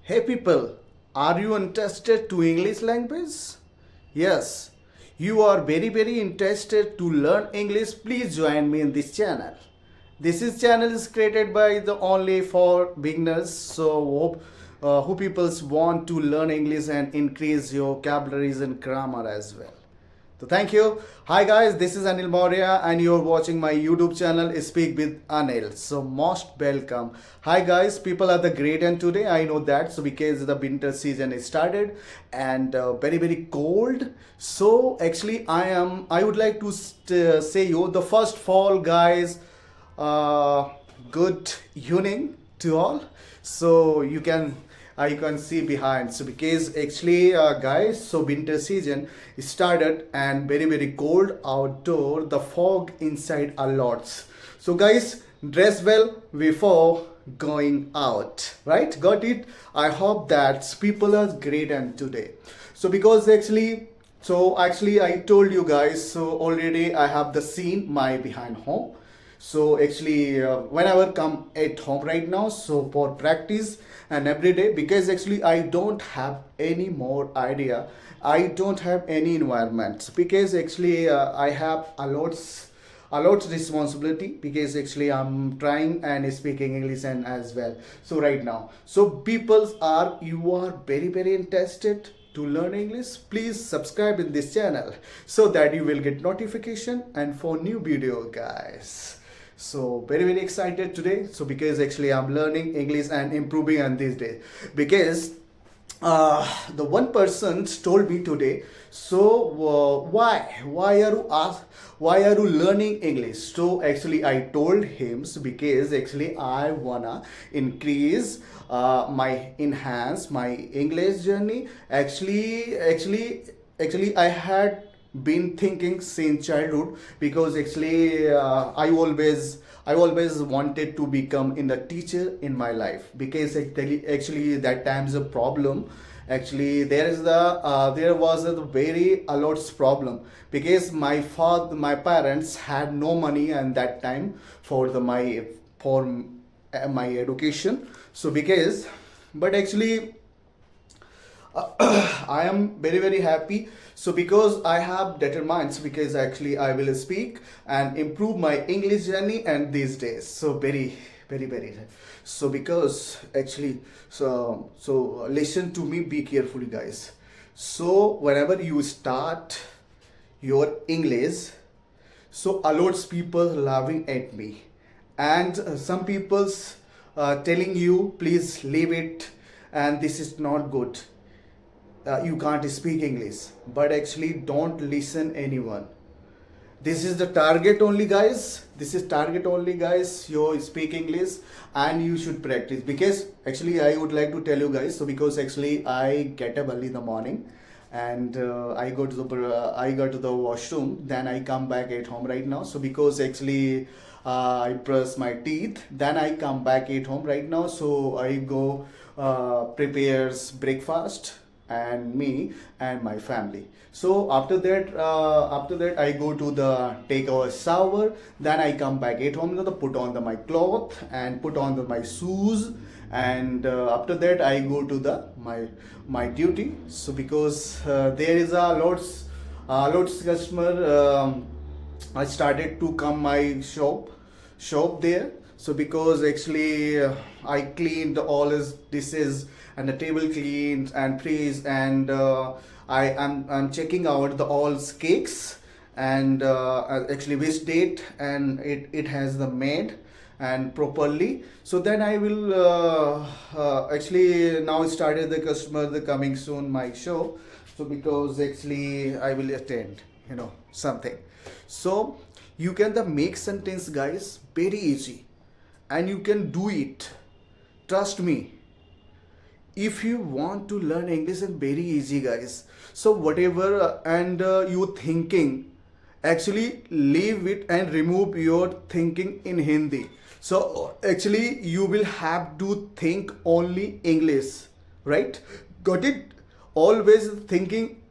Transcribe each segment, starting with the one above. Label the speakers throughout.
Speaker 1: Hey people, are you interested to English language? Yes, you are very interested to learn English. Please join me in this channel. This is channel is created by the only for beginners. So who peoples want to learn English and increase your vocabularies and grammar as well. So thank you. Hi guys, this is Anil Maurya and you're watching my YouTube channel Speak with Anil. So most welcome. Hi guys, people are the great and today I know that so because the winter season is started and very cold. So actually I would like to say you the first fall guys good evening to all. So you can see behind. So because actually guys, so winter season started and very cold outdoor. The fog inside a lot. So guys, dress well before going out. Right? Got it? I hope that people are great and today. So because actually I told you guys. So already I have the scene my behind home. So actually whenever come at home right now, so for practice and every day, because actually I don't have any more idea, I don't have any environment, because actually I have a lot responsibility, because actually I'm trying and speaking English and as well. So right now, so people are you are very interested to learn English, please subscribe in this channel so that you will get notification and for new video guys. So very excited today. So because actually I'm learning English and improving on these days. Because the one person told me today. So why are you learning English? So actually I told him so because actually I wanna increase enhance my English journey. Actually I had been thinking since childhood, because actually I always wanted to become in the teacher in my life, because actually that time's a problem. Actually there was a very a lot's problem, because my parents had no money at that time for my education. So because but actually I am very happy. So because I have determined, because actually I will speak and improve my English journey and these days. So very. So because actually so listen to me, be carefully guys. So whenever you start your English, so a lot of people laughing at me, and some people's telling you please leave it and this is not good, you can't speak English. But actually don't listen anyone. This is the target only guys, this is target only guys. You speak English and you should practice, because actually I would like to tell you guys. So because actually I get up early in the morning and I go to the washroom, then I come back at home right now. So because actually I brush my teeth, then I come back at home right now. So I go prepares breakfast and me and my family. So after that I go to the take a shower, then I come back at home, put on my cloth and put on my shoes, and after that I go to my duty. So because there is a lots customer, I started to come my shop there. So because actually I cleaned all his dishes and the table cleaned and freeze, and I'm checking out the all cakes, and actually which date and it has the made and properly. So then I will actually now started the customer the coming soon my show. So because actually I will attend something. So you can the make sentence guys very easy, and you can do it, trust me. If you want to learn English, and very easy guys. So whatever and you thinking, actually leave it and remove your thinking in Hindi. So actually you will have to think only English, right? Got it? Always thinking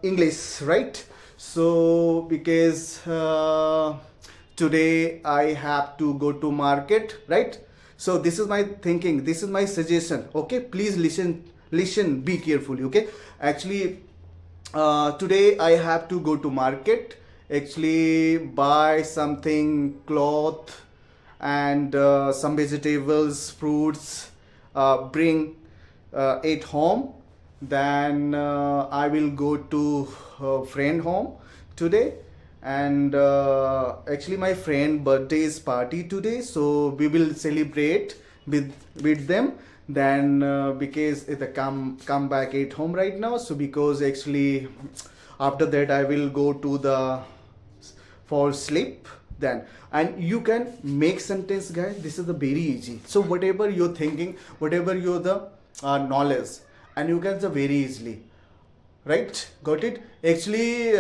Speaker 1: English, right? So because today I have to go to market, right? So this is my thinking, this is my suggestion. Okay, please listen, be carefully. Okay, actually today I have to go to market, actually buy something, cloth, and some vegetables, fruits, bring it home. Then I will go to friend home today, and actually my friend birthday is party today, so we will celebrate with them. Then because it come back at home right now, so because actually after that I will go to the for sleep. Then and you can make sentence, guys. This is the very easy. So whatever you're thinking, whatever you're the knowledge, and you can say very easily, right? Got it? Actually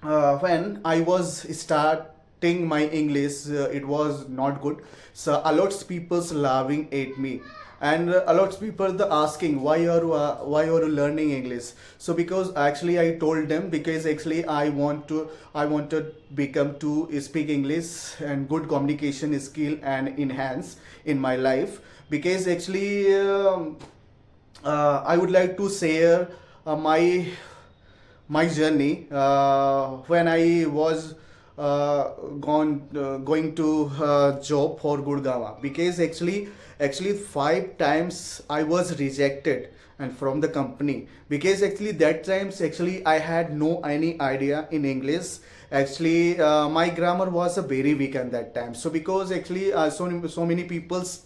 Speaker 1: when I was starting my English, it was not good. So a lot of people's laughing at me, and a lot of people the asking why are you learning English. So because actually I told them, because actually I want to become to speak English and good communication skill and enhance in my life. Because actually I would like to share my journey when I was going to job for Gurgaon. Because actually 5 times I was rejected and from the company. Because actually that times actually I had no any idea in English. Actually my grammar was very weak at that time. So because actually so many people's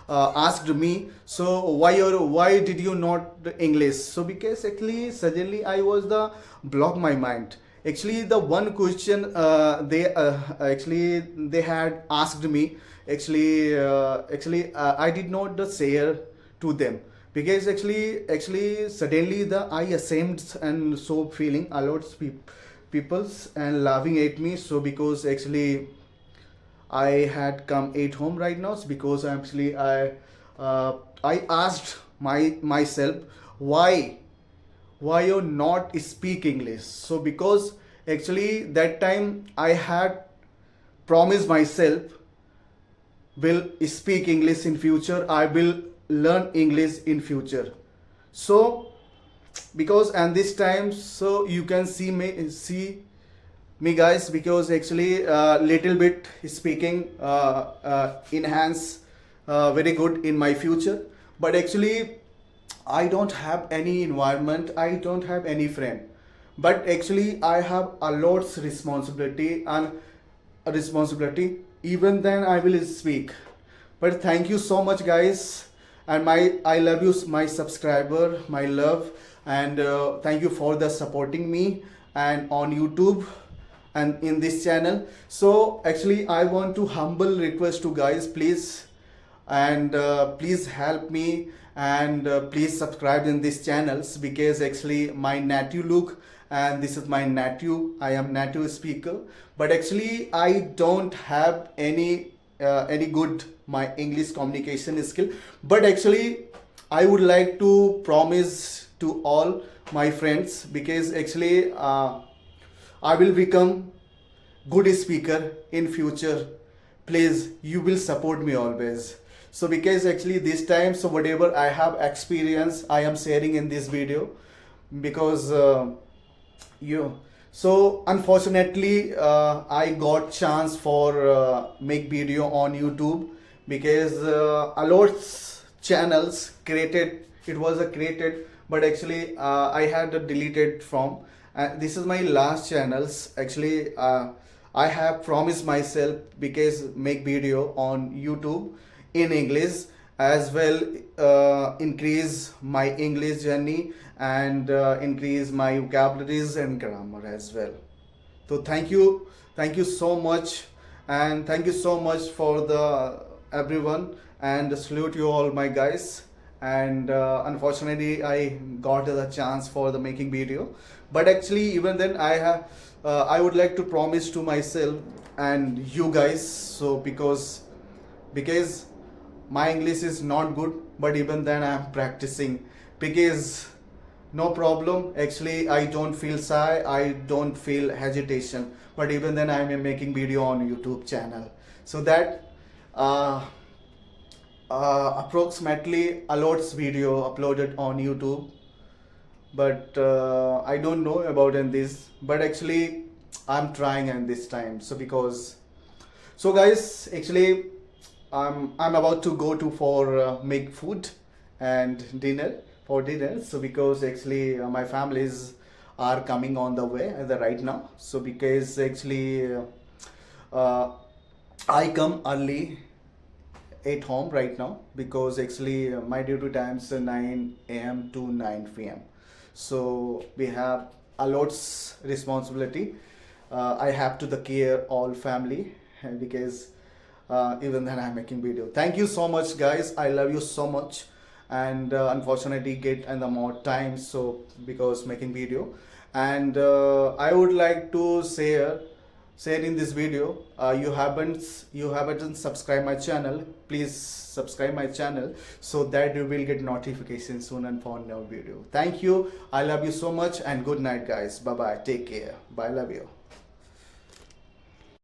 Speaker 1: asked me, so why did you not English. So because actually suddenly I was the block my mind. Actually the one question they actually they had asked me, actually I did not share to them. Because actually suddenly the I ashamed and so feeling a lot of people's and laughing at me. So because actually I had come at home right now. So because actually I asked myself, why you not speak English. So because actually that time I had promised myself, will speak English in future, I will learn English in future. So because and this time, so you can see me guys. Because actually little bit speaking enhance very good in my future. But actually I don't have any environment, I don't have any friend. But actually I have a lot's responsibility and a responsibility. Even then I will speak. But thank you so much, guys. And my I love you, my subscriber, my love. And thank you for the supporting me and on YouTube and in this channel. So actually I want to humble request to guys, please, and please help me, and please subscribe in these channels. Because actually my native look, and this is my native, I am native speaker. But actually I don't have any good my English communication skill. But actually I would like to promise to all my friends. Because actually I will become good speaker in future. Please, you will support me always. So because actually this time, so whatever I have experience I am sharing in this video. Because you so unfortunately I got chance for make video on YouTube. Because a lot channels created, it was a created, but actually I had deleted from. This is my last channels. Actually I have promised myself, because make video on YouTube in English as well, increase my English journey, and increase my vocabularies and grammar as well. So thank you so much, and thank you so much for the everyone, and salute you all, my guys. And unfortunately I got the chance for the making video. But actually even then I would like to promise to myself and you guys. So because my English is not good, but even then I am practicing. Because no problem, actually I don't feel shy, I don't feel hesitation. But even then I am making video on YouTube channel. So that approximately a lot's video uploaded on YouTube, but I don't know about in this. But actually, I'm trying in this time. So because, so guys, actually, I'm about to go to for make food and dinner for dinner. So because actually my families are coming on the way at the right now. So because actually uh, I come early at home right now because actually my duty times are 9 a.m. to 9 p.m. So we have a lot's responsibility. I have to the care all family because even then I'm making video. Thank you so much guys. I love you so much and unfortunately get in the more time so because making video and I would like to share in this video you haven't subscribed my channel, please subscribe my channel so that you will get notifications soon and for new video. Thank you, I love you so much and good night guys. Bye bye, take care, bye, love you.